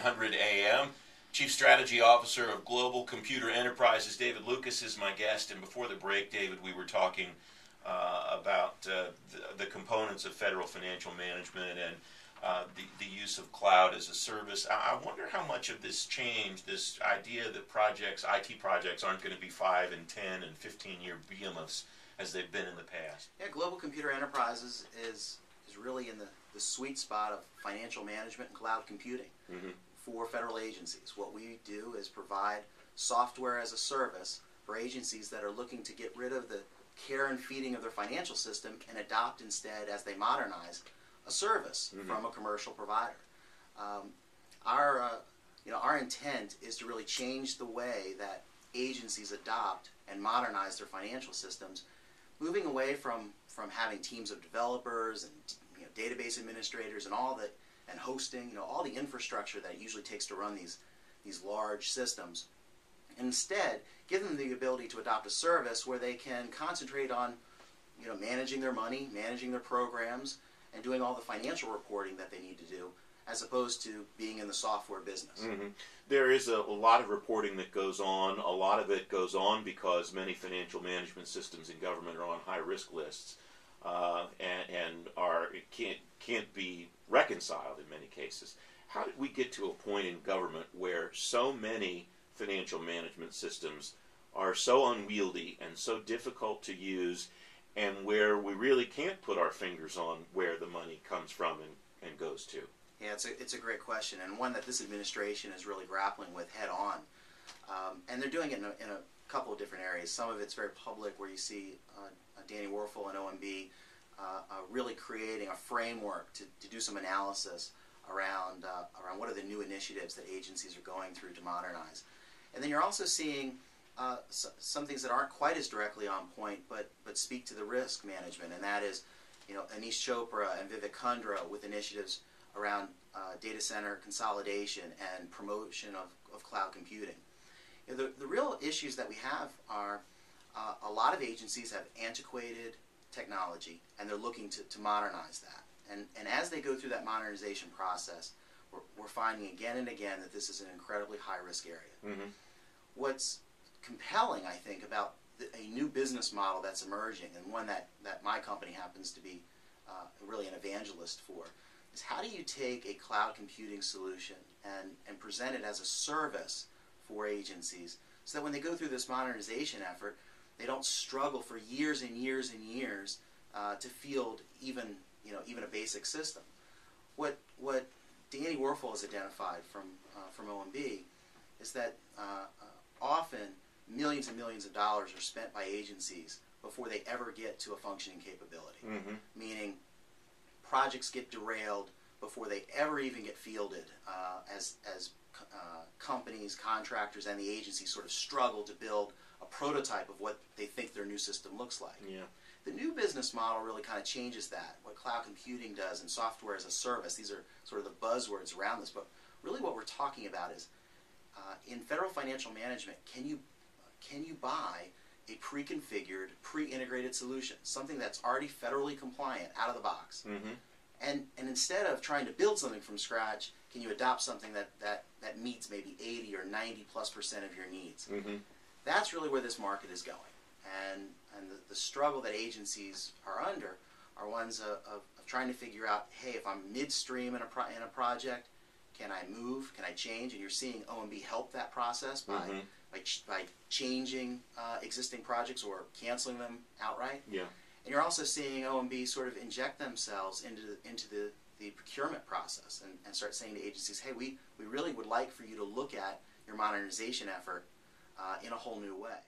1100 AM. Chief Strategy Officer of Global Computer Enterprises, David Lucas, is my guest. And before the break, David, we were talking about the components of federal financial management and the use of cloud as a service. I wonder how much of this change, this idea that projects, IT projects, aren't going to be 5 and 10 and 15-year behemoths as they've been in the past. Yeah, Global Computer Enterprises is really in the sweet spot of financial management and cloud computing for federal agencies. What we do is provide software as a service for agencies that are looking to get rid of the care and feeding of their financial system and adopt instead, as they modernize, a service from a commercial provider. Our intent is to really change the way that agencies adopt and modernize their financial systems, moving away from having teams of developers and database administrators and and hosting, all the infrastructure that it usually takes to run these large systems, and instead give them the ability to adopt a service where they can concentrate on managing their money, managing their programs, and doing all the financial reporting that they need to do, as opposed to being in the software business. There is a lot of reporting that goes on. A lot of it goes on because many financial management systems in government are on high-risk lists and can't be reconciled in many cases. How did we get to a point in government where so many financial management systems are so unwieldy and so difficult to use, and where we really can't put our fingers on where the money comes from and goes to? Yeah, it's a great question, and one that this administration is really grappling with head on. And they're doing it in a couple of different areas. Some of it's very public, where you see Danny Werfel and OMB really creating a framework to do some analysis around what are the new initiatives that agencies are going through to modernize. And then you're also seeing some things that aren't quite as directly on point, but speak to the risk management, and that is, Anish Chopra and Vivek Kundra with initiatives around data center consolidation and promotion of cloud computing. The real issues that we have are a lot of agencies have antiquated technology, and they're looking to modernize that. And as they go through that modernization process, we're finding again and again that this is an incredibly high-risk area. What's compelling, I think, about a new business model that's emerging, and one that my company happens to be really an evangelist for, is how do you take a cloud computing solution and present it as a service for agencies, so that when they go through this modernization effort, they don't struggle for years and years and years to field even a basic system. What Danny Werfel has identified from OMB is that often millions and millions of dollars are spent by agencies before they ever get to a functioning capability. Meaning, projects get derailed before they ever even get fielded, as companies, contractors, and the agencies sort of struggle to build a prototype of what they think their new system looks like. The new business model really kind of changes that. What cloud computing does and software as a service, these are sort of the buzzwords around this, but really what we're talking about is, in federal financial management, can you buy a pre-configured, pre-integrated solution, something that's already federally compliant out of the box? And instead of trying to build something from scratch, can you adopt something that meets maybe 80 or 90+% of your needs? That's really where this market is going. And the struggle that agencies are under are ones of trying to figure out, hey, if I'm midstream in a project, can I move? Can I change? And you're seeing OMB help that process by changing existing projects or canceling them outright. And you're also seeing OMB sort of inject themselves into the procurement process and start saying to agencies, hey, we really would like for you to look at your modernization effort in a whole new way.